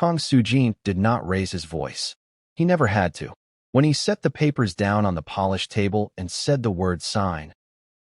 Kang Su-jin did not raise his voice. He never had to. When he set the papers down on the polished table and said the word sign,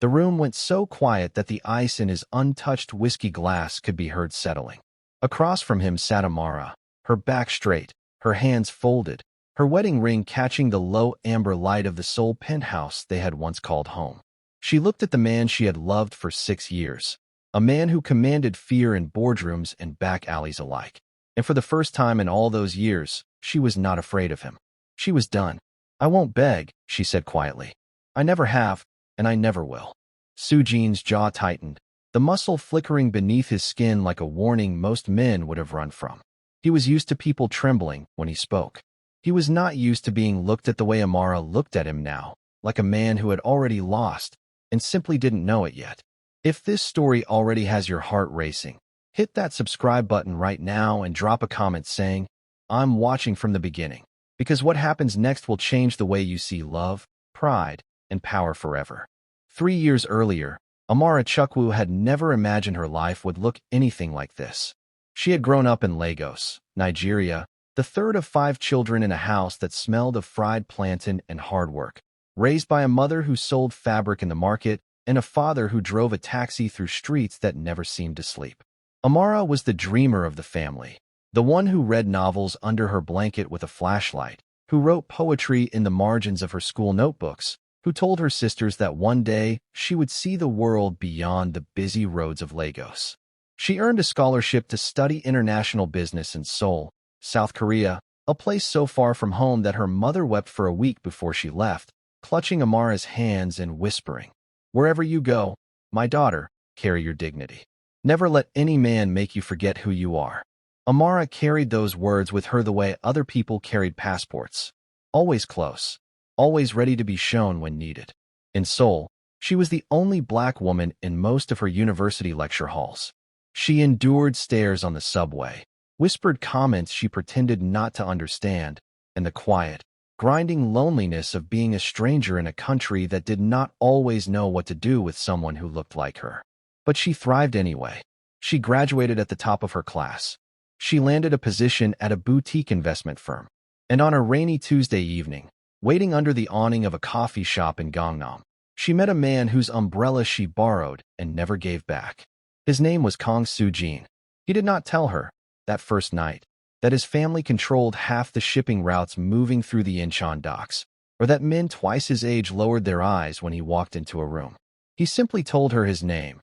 the room went so quiet that the ice in his untouched whiskey glass could be heard settling. Across from him sat Amara, her back straight, her hands folded, her wedding ring catching the low amber light of the Seoul penthouse they had once called home. She looked at the man she had loved for 6 years, a man who commanded fear in boardrooms and back alleys alike. And for the first time in all those years, she was not afraid of him. She was done. "I won't beg," she said quietly. "I never have, and I never will." Su-jin's jaw tightened, the muscle flickering beneath his skin like a warning most men would have run from. He was used to people trembling when he spoke. He was not used to being looked at the way Amara looked at him now, like a man who had already lost and simply didn't know it yet. If this story already has your heart racing, hit that subscribe button right now and drop a comment saying, "I'm watching from the beginning," because what happens next will change the way you see love, pride, and power forever. 3 years earlier, Amara Chukwu had never imagined her life would look anything like this. She had grown up in Lagos, Nigeria, the third of 5 children in a house that smelled of fried plantain and hard work, raised by a mother who sold fabric in the market and a father who drove a taxi through streets that never seemed to sleep. Amara was the dreamer of the family, the one who read novels under her blanket with a flashlight, who wrote poetry in the margins of her school notebooks, who told her sisters that one day she would see the world beyond the busy roads of Lagos. She earned a scholarship to study international business in Seoul, South Korea, a place so far from home that her mother wept for a week before she left, clutching Amara's hands and whispering, "Wherever you go, my daughter, carry your dignity. Never let any man make you forget who you are." Amara carried those words with her the way other people carried passports, always close, always ready to be shown when needed. In Seoul, she was the only black woman in most of her university lecture halls. She endured stares on the subway, whispered comments she pretended not to understand, and the quiet, grinding loneliness of being a stranger in a country that did not always know what to do with someone who looked like her. But she thrived anyway. She graduated at the top of her class. She landed a position at a boutique investment firm. And on a rainy Tuesday evening, waiting under the awning of a coffee shop in Gangnam, she met a man whose umbrella she borrowed and never gave back. His name was Kang Su-jin. He did not tell her, that first night, that his family controlled half the shipping routes moving through the Incheon docks, or that men twice his age lowered their eyes when he walked into a room. He simply told her his name,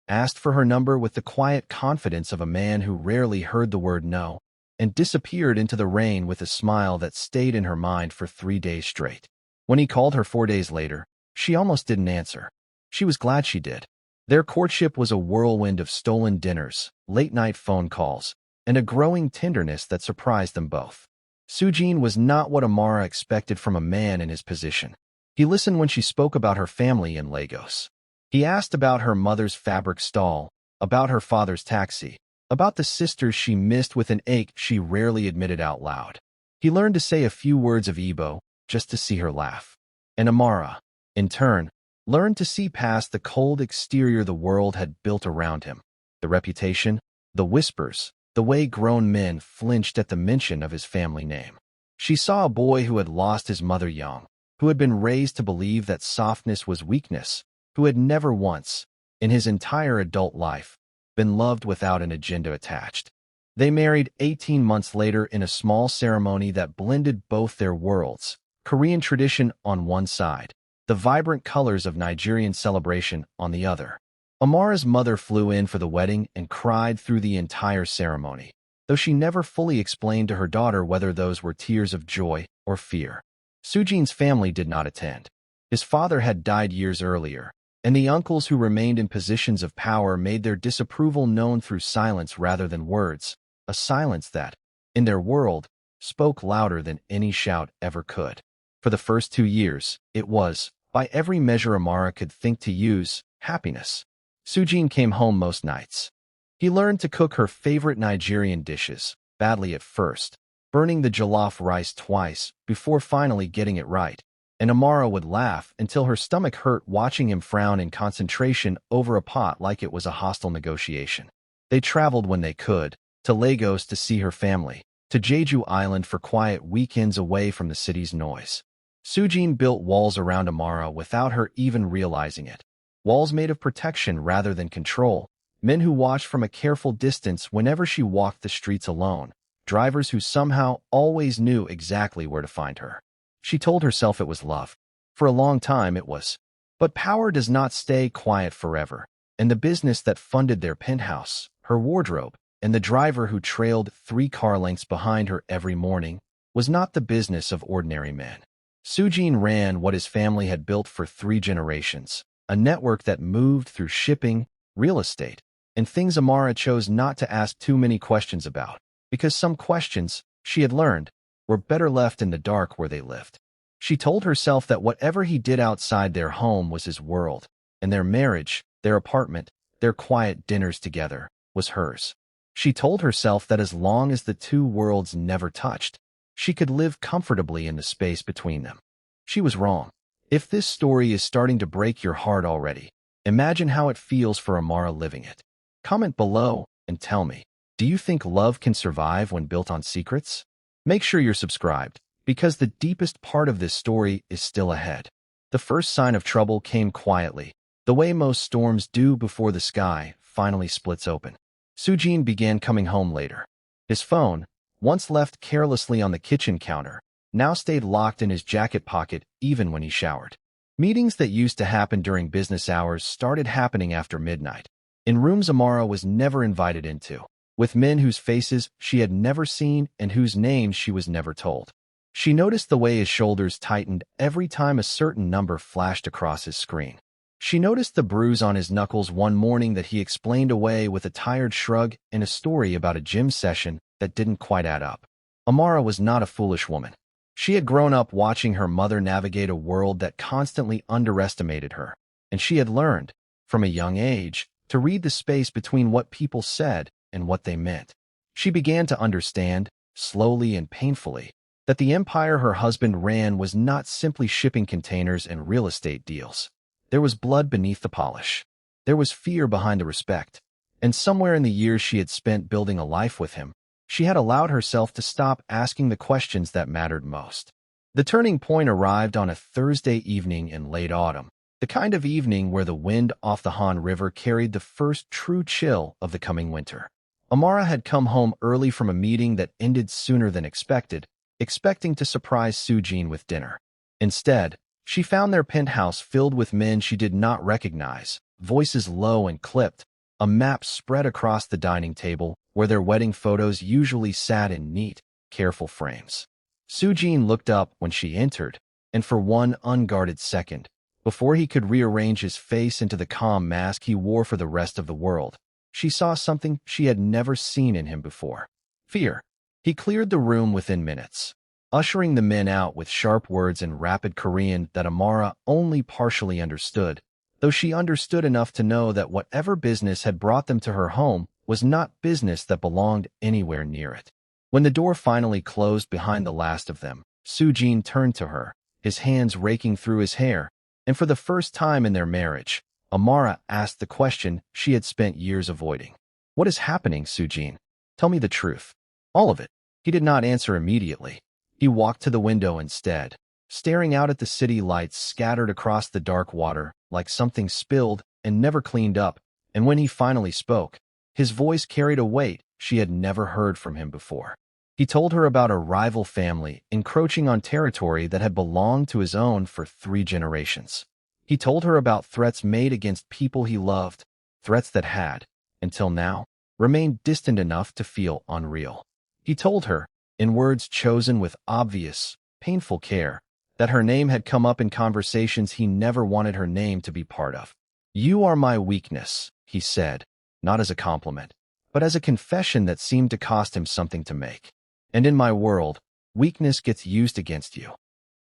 asked for her number with the quiet confidence of a man who rarely heard the word no, and disappeared into the rain with a smile that stayed in her mind for 3 days straight. When he called her 4 days later, she almost didn't answer. She was glad she did. Their courtship was a whirlwind of stolen dinners, late-night phone calls, and a growing tenderness that surprised them both. Su-jin was not what Amara expected from a man in his position. He listened when she spoke about her family in Lagos. He asked about her mother's fabric stall, about her father's taxi, about the sisters she missed with an ache she rarely admitted out loud. He learned to say a few words of Igbo just to see her laugh. And Amara, in turn, learned to see past the cold exterior the world had built around him. The reputation, the whispers, the way grown men flinched at the mention of his family name. She saw a boy who had lost his mother young, who had been raised to believe that softness was weakness, who had never once, in his entire adult life, been loved without an agenda attached. They married 18 months later in a small ceremony that blended both their worlds, Korean tradition on one side, the vibrant colors of Nigerian celebration on the other. Amara's mother flew in for the wedding and cried through the entire ceremony, though she never fully explained to her daughter whether those were tears of joy or fear. Su-jin's family did not attend. His father had died years earlier, and the uncles who remained in positions of power made their disapproval known through silence rather than words, a silence that, in their world, spoke louder than any shout ever could. For the first 2 years, it was, by every measure Amara could think to use, happiness. Su-jin came home most nights. He learned to cook her favorite Nigerian dishes, badly at first, burning the jollof rice twice before finally getting it right, and Amara would laugh until her stomach hurt watching him frown in concentration over a pot like it was a hostile negotiation. They traveled when they could, to Lagos to see her family, to Jeju Island for quiet weekends away from the city's noise. Su-jin built walls around Amara without her even realizing it. Walls made of protection rather than control, men who watched from a careful distance whenever she walked the streets alone, drivers who somehow always knew exactly where to find her. She told herself it was love. For a long time it was. But power does not stay quiet forever, and the business that funded their penthouse, her wardrobe, and the driver who trailed 3 car lengths behind her every morning was not the business of ordinary men. Su-jin ran what his family had built for 3 generations, a network that moved through shipping, real estate, and things Amara chose not to ask too many questions about, because some questions, she had learned, were better left in the dark where they lived. She told herself that whatever he did outside their home was his world, and their marriage, their apartment, their quiet dinners together, was hers. She told herself that as long as the 2 worlds never touched, she could live comfortably in the space between them. She was wrong. If this story is starting to break your heart already, imagine how it feels for Amara living it. Comment below and tell me, do you think love can survive when built on secrets? Make sure you're subscribed, because the deepest part of this story is still ahead. The first sign of trouble came quietly, the way most storms do before the sky finally splits open. Su-jin began coming home later. His phone, once left carelessly on the kitchen counter, now stayed locked in his jacket pocket even when he showered. Meetings that used to happen during business hours started happening after midnight, in rooms Amara was never invited into, with men whose faces she had never seen and whose names she was never told. She noticed the way his shoulders tightened every time a certain number flashed across his screen. She noticed the bruise on his knuckles one morning that he explained away with a tired shrug in a story about a gym session that didn't quite add up. Amara was not a foolish woman. She had grown up watching her mother navigate a world that constantly underestimated her, and she had learned, from a young age, to read the space between what people said and what they meant. She began to understand, slowly and painfully, that the empire her husband ran was not simply shipping containers and real estate deals. There was blood beneath the polish. There was fear behind the respect. And somewhere in the years she had spent building a life with him, she had allowed herself to stop asking the questions that mattered most. The turning point arrived on a Thursday evening in late autumn, the kind of evening where the wind off the Han River carried the first true chill of the coming winter. Amara had come home early from a meeting that ended sooner than expected, expecting to surprise Su-jin with dinner. Instead, she found their penthouse filled with men she did not recognize, voices low and clipped, a map spread across the dining table where their wedding photos usually sat in neat, careful frames. Su-jin looked up when she entered, and for one unguarded second, before he could rearrange his face into the calm mask he wore for the rest of the world, she saw something she had never seen in him before. Fear. He cleared the room within minutes, ushering the men out with sharp words in rapid Korean that Amara only partially understood, though she understood enough to know that whatever business had brought them to her home was not business that belonged anywhere near it. When the door finally closed behind the last of them, Su-jin turned to her, his hands raking through his hair, and for the first time in their marriage, Amara asked the question she had spent years avoiding. "What is happening, Su-jin? Tell me the truth." "All of it." He did not answer immediately. He walked to the window instead, staring out at the city lights scattered across the dark water like something spilled and never cleaned up, and when he finally spoke, his voice carried a weight she had never heard from him before. He told her about a rival family encroaching on territory that had belonged to his own for 3 generations. He told her about threats made against people he loved, threats that had, until now, remained distant enough to feel unreal. He told her, in words chosen with obvious, painful care, that her name had come up in conversations he never wanted her name to be part of. "You are my weakness," he said, not as a compliment, but as a confession that seemed to cost him something to make. "And in my world, weakness gets used against you."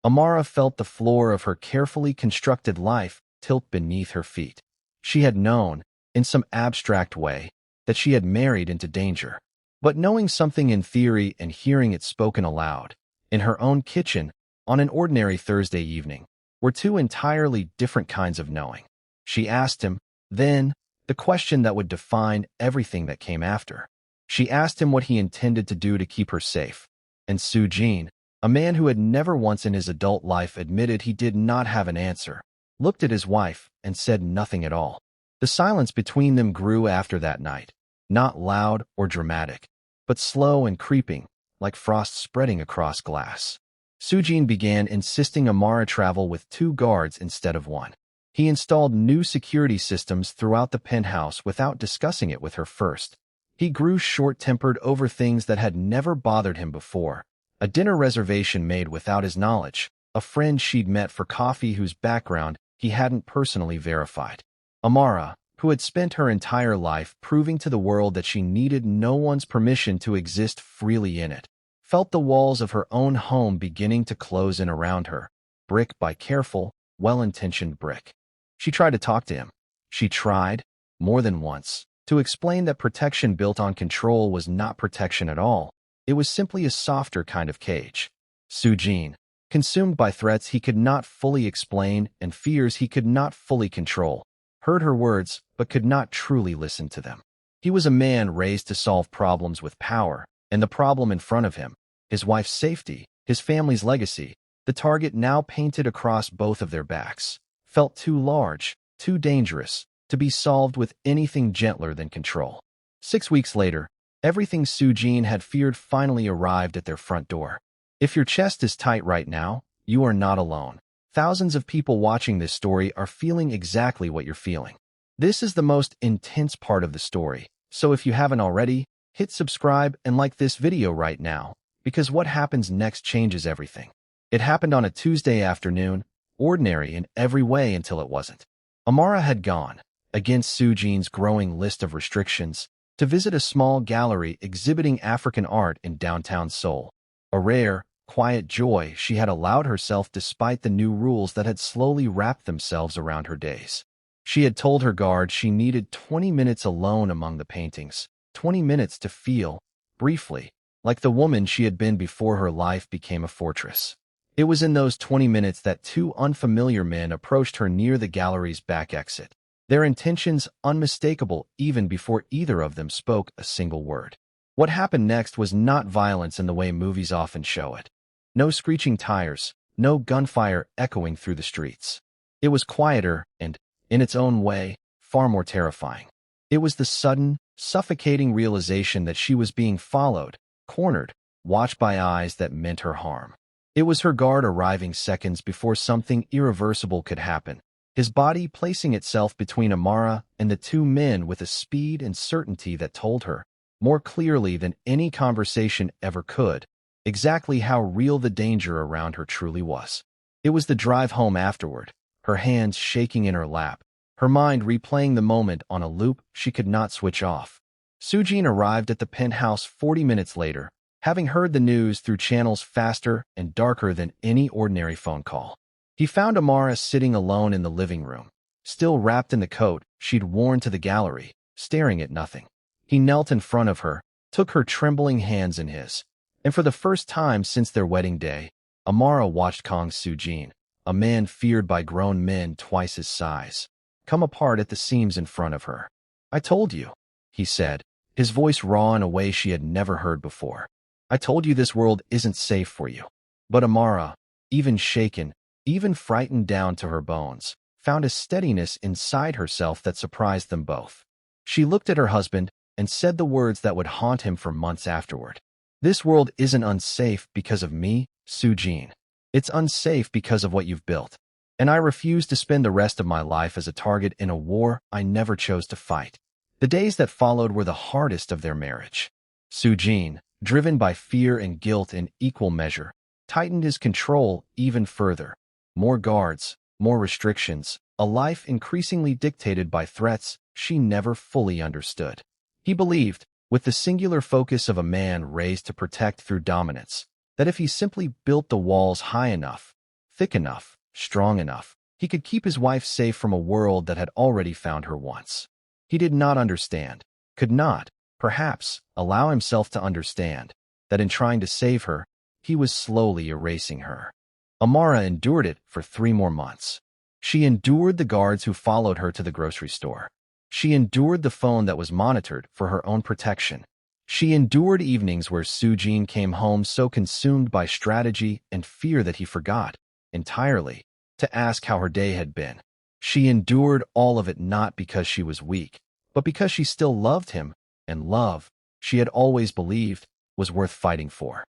Amara felt the floor of her carefully constructed life tilt beneath her feet. She had known, in some abstract way, that she had married into danger. But knowing something in theory and hearing it spoken aloud, in her own kitchen, on an ordinary Thursday evening, were 2 entirely different kinds of knowing. She asked him, then, the question that would define everything that came after. She asked him what he intended to do to keep her safe. And Su-jin, a man who had never once in his adult life admitted he did not have an answer, looked at his wife and said nothing at all. The silence between them grew after that night, not loud or dramatic, but slow and creeping, like frost spreading across glass. Su-jin began insisting Amara travel with 2 guards instead of 1. He installed new security systems throughout the penthouse without discussing it with her first. He grew short-tempered over things that had never bothered him before. A dinner reservation made without his knowledge, a friend she'd met for coffee whose background he hadn't personally verified. Amara, who had spent her entire life proving to the world that she needed no one's permission to exist freely in it, felt the walls of her own home beginning to close in around her, brick by careful, well-intentioned brick. She tried to talk to him. She tried, more than once, to explain that protection built on control was not protection at all. It was simply a softer kind of cage. Su-jin, consumed by threats he could not fully explain and fears he could not fully control, heard her words but could not truly listen to them. He was a man raised to solve problems with power, and the problem in front of him, his wife's safety, his family's legacy, the target now painted across both of their backs, felt too large, too dangerous, to be solved with anything gentler than control. 6 weeks later, everything Su-jin had feared finally arrived at their front door. If your chest is tight right now, you are not alone. Thousands of people watching this story are feeling exactly what you're feeling. This is the most intense part of the story, so if you haven't already, hit subscribe and like this video right now, because what happens next changes everything. It happened on a Tuesday afternoon, ordinary in every way until it wasn't. Amara had gone, against Su-jin's growing list of restrictions, to visit a small gallery exhibiting African art in downtown Seoul. A rare, quiet joy she had allowed herself despite the new rules that had slowly wrapped themselves around her days. She had told her guard she needed 20 minutes alone among the paintings, 20 minutes to feel, briefly, like the woman she had been before her life became a fortress. It was in those 20 minutes that 2 unfamiliar men approached her near the gallery's back exit, their intentions unmistakable even before either of them spoke a single word. What happened next was not violence in the way movies often show it. No screeching tires, no gunfire echoing through the streets. It was quieter and, in its own way, far more terrifying. It was the sudden, suffocating realization that she was being followed, cornered, watched by eyes that meant her harm. It was her guard arriving seconds before something irreversible could happen, his body placing itself between Amara and the 2 men with a speed and certainty that told her, more clearly than any conversation ever could, exactly how real the danger around her truly was. It was the drive home afterward, her hands shaking in her lap, her mind replaying the moment on a loop she could not switch off. Su-jin arrived at the penthouse 40 minutes later, having heard the news through channels faster and darker than any ordinary phone call. He found Amara sitting alone in the living room, still wrapped in the coat she'd worn to the gallery, staring at nothing. He knelt in front of her, took her trembling hands in his, and for the first time since their wedding day, Amara watched Kang Su-jin, a man feared by grown men twice his size, come apart at the seams in front of her. "I told you," he said, his voice raw in a way she had never heard before. "I told you this world isn't safe for you." But Amara, even shaken, even frightened down to her bones, found a steadiness inside herself that surprised them both. She looked at her husband and said the words that would haunt him for months afterward. "This world isn't unsafe because of me, Su-jin. It's unsafe because of what you've built. And I refuse to spend the rest of my life as a target in a war I never chose to fight." The days that followed were the hardest of their marriage. Su-jin, driven by fear and guilt in equal measure, tightened his control even further. More guards, more restrictions, a life increasingly dictated by threats she never fully understood. He believed, with the singular focus of a man raised to protect through dominance, that if he simply built the walls high enough, thick enough, strong enough, he could keep his wife safe from a world that had already found her once. He did not understand, could not, perhaps, allow himself to understand, that in trying to save her, he was slowly erasing her. Amara endured it for 3 more months. She endured the guards who followed her to the grocery store. She endured the phone that was monitored for her own protection. She endured evenings where Su-jin came home so consumed by strategy and fear that he forgot, entirely, to ask how her day had been. She endured all of it not because she was weak, but because she still loved him, and love, she had always believed, was worth fighting for.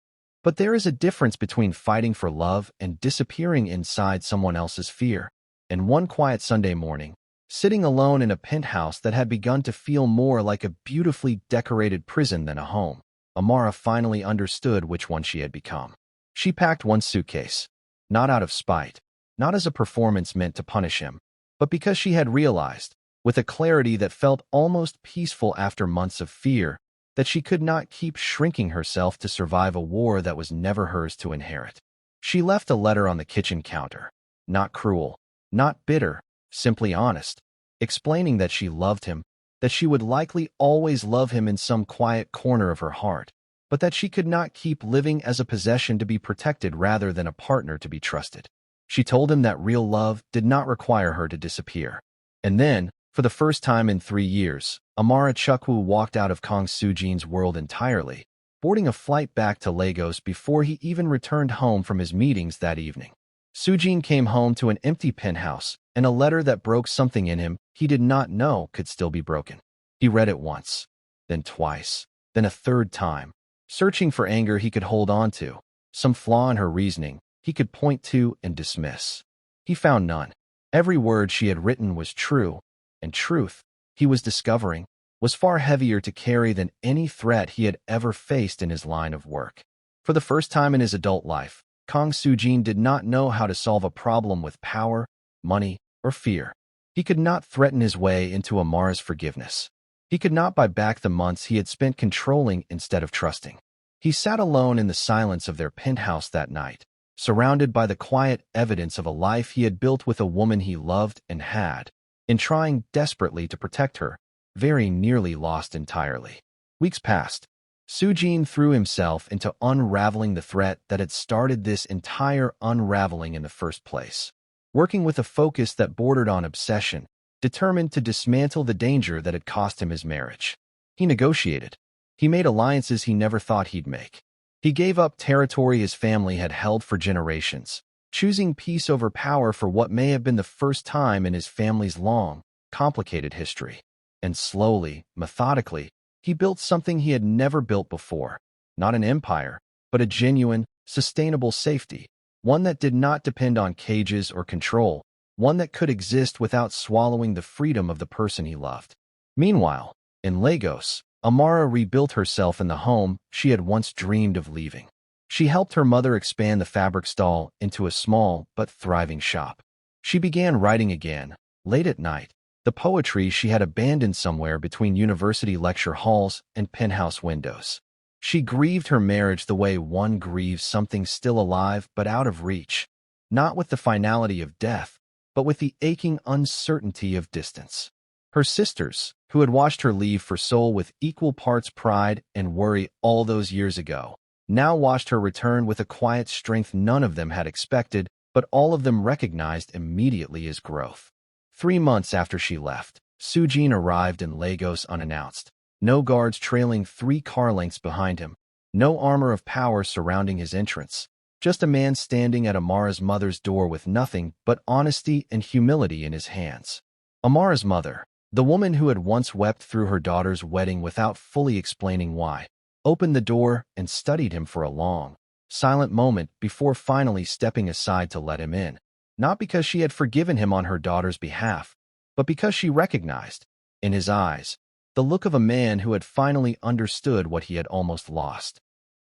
But there is a difference between fighting for love and disappearing inside someone else's fear. And one quiet Sunday morning, sitting alone in a penthouse that had begun to feel more like a beautifully decorated prison than a home, Amara finally understood which one she had become. She packed one suitcase, not out of spite, not as a performance meant to punish him, but because she had realized, with a clarity that felt almost peaceful after months of fear, that she could not keep shrinking herself to survive a war that was never hers to inherit. She left a letter on the kitchen counter, not cruel, not bitter, simply honest, explaining that she loved him, that she would likely always love him in some quiet corner of her heart, but that she could not keep living as a possession to be protected rather than a partner to be trusted. She told him that real love did not require her to disappear. And then, for the first time in 3 years, Amara Chukwu walked out of Kang Su-jin's world entirely, boarding a flight back to Lagos before he even returned home from his meetings that evening. Su-jin came home to an empty penthouse and a letter that broke something in him he did not know could still be broken. He read it once, then twice, then a third time, searching for anger he could hold on to, some flaw in her reasoning he could point to and dismiss. He found none. Every word she had written was true, and truth, he was discovering, was far heavier to carry than any threat he had ever faced in his line of work. For the first time in his adult life, Kang Su-jin did not know how to solve a problem with power, money, or fear. He could not threaten his way into Amara's forgiveness. He could not buy back the months he had spent controlling instead of trusting. He sat alone in the silence of their penthouse that night, surrounded by the quiet evidence of a life he had built with a woman he loved and had, in trying desperately to protect her, very nearly lost entirely. Weeks passed. Su-jin threw himself into unraveling the threat that had started this entire unraveling in the first place, working with a focus that bordered on obsession, determined to dismantle the danger that had cost him his marriage. He negotiated. He made alliances he never thought he'd make. He gave up territory his family had held for generations, choosing peace over power for what may have been the first time in his family's long, complicated history. And slowly, methodically, he built something he had never built before, not an empire, but a genuine, sustainable safety, one that did not depend on cages or control, one that could exist without swallowing the freedom of the person he loved. Meanwhile, in Lagos, Amara rebuilt herself in the home she had once dreamed of leaving. She helped her mother expand the fabric stall into a small but thriving shop. She began writing again, late at night, the poetry she had abandoned somewhere between university lecture halls and penthouse windows. She grieved her marriage the way one grieves something still alive but out of reach, not with the finality of death, but with the aching uncertainty of distance. Her sisters, who had watched her leave for Seoul with equal parts pride and worry all those years ago, now watched her return with a quiet strength none of them had expected, but all of them recognized immediately as growth. 3 months after she left, Su-jin arrived in Lagos unannounced. No guards trailing 3 car lengths behind him, no armor of power surrounding his entrance, just a man standing at Amara's mother's door with nothing but honesty and humility in his hands. Amara's mother, the woman who had once wept through her daughter's wedding without fully explaining why, opened the door and studied him for a long, silent moment before finally stepping aside to let him in. Not because she had forgiven him on her daughter's behalf, but because she recognized, in his eyes, the look of a man who had finally understood what he had almost lost.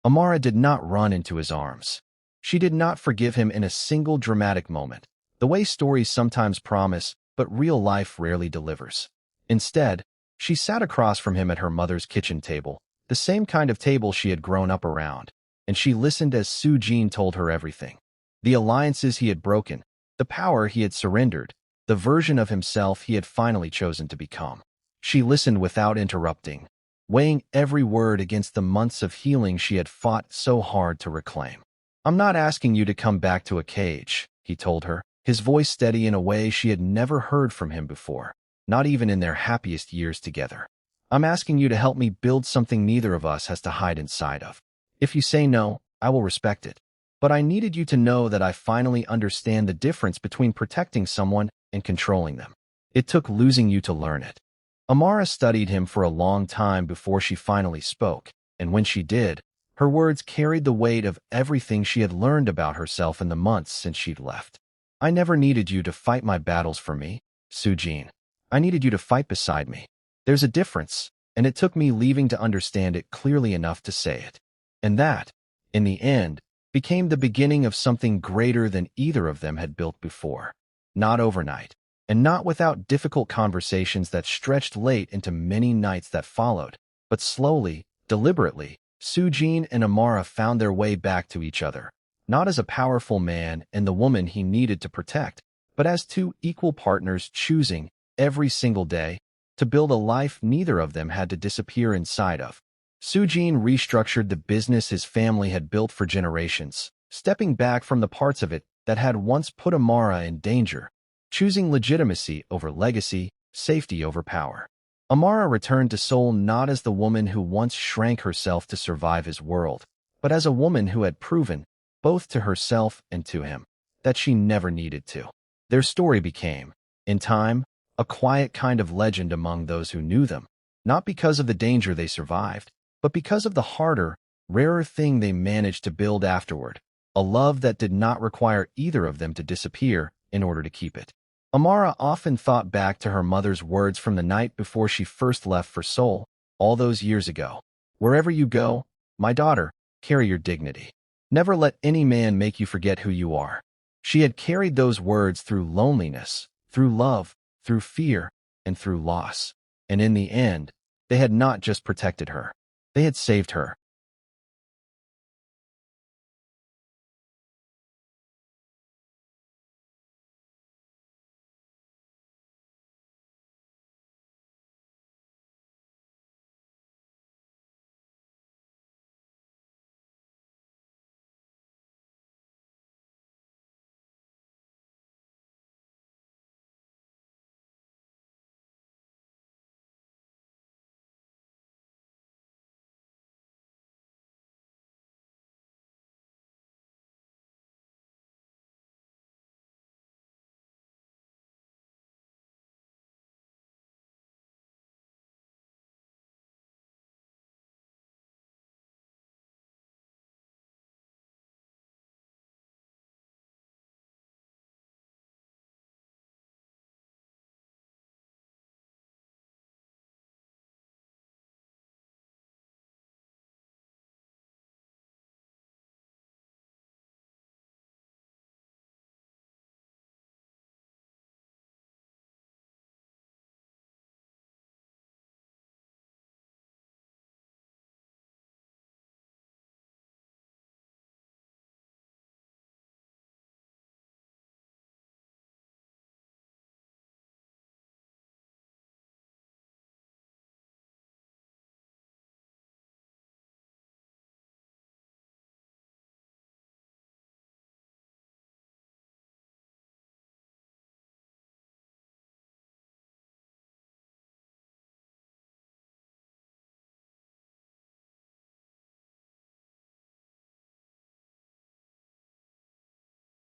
Amara did not run into his arms. She did not forgive him in a single dramatic moment, the way stories sometimes promise, but real life rarely delivers. Instead, she sat across from him at her mother's kitchen table, the same kind of table she had grown up around, and she listened as Su-jin told her everything. The alliances he had broken, the power he had surrendered, the version of himself he had finally chosen to become. She listened without interrupting, weighing every word against the months of healing she had fought so hard to reclaim. "I'm not asking you to come back to a cage," he told her, his voice steady in a way she had never heard from him before, not even in their happiest years together. I'm asking you to help me build something neither of us has to hide inside of. If you say no, I will respect it. But I needed you to know that I finally understand the difference between protecting someone and controlling them. It took losing you to learn it. Amara studied him for a long time before she finally spoke, and when she did, her words carried the weight of everything she had learned about herself in the months since she'd left. I never needed you to fight my battles for me, Su-jin. I needed you to fight beside me. There's a difference, and it took me leaving to understand it clearly enough to say it. And that, in the end, became the beginning of something greater than either of them had built before. Not overnight, and not without difficult conversations that stretched late into many nights that followed, but slowly, deliberately, Su-jin and Amara found their way back to each other, not as a powerful man and the woman he needed to protect, but as two equal partners choosing, every single day, to build a life neither of them had to disappear inside of. Su-jin restructured the business his family had built for generations, stepping back from the parts of it that had once put Amara in danger, choosing legitimacy over legacy, safety over power. Amara returned to Seoul not as the woman who once shrank herself to survive his world, but as a woman who had proven, both to herself and to him, that she never needed to. Their story became, in time, a quiet kind of legend among those who knew them, not because of the danger they survived, but because of the harder, rarer thing they managed to build afterward, a love that did not require either of them to disappear in order to keep it. Amara often thought back to her mother's words from the night before she first left for Seoul, all those years ago. Wherever you go, my daughter, carry your dignity. Never let any man make you forget who you are. She had carried those words through loneliness, through love, through fear, and through loss. And in the end, they had not just protected her. They had saved her.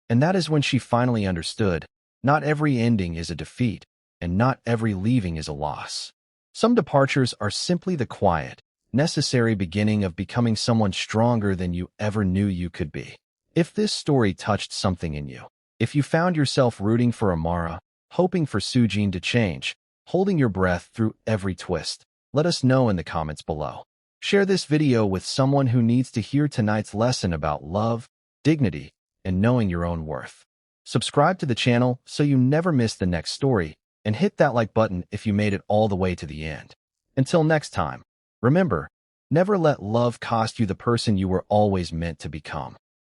And that is when she finally understood, not every ending is a defeat, and not every leaving is a loss. Some departures are simply the quiet, necessary beginning of becoming someone stronger than you ever knew you could be. If this story touched something in you, if you found yourself rooting for Amara, hoping for Su-jin to change, holding your breath through every twist, let us know in the comments below. Share this video with someone who needs to hear tonight's lesson about love, dignity, and knowing your own worth. Subscribe to the channel so you never miss the next story, and hit that like button if you made it all the way to the end. Until next time, remember, never let love cost you the person you were always meant to become.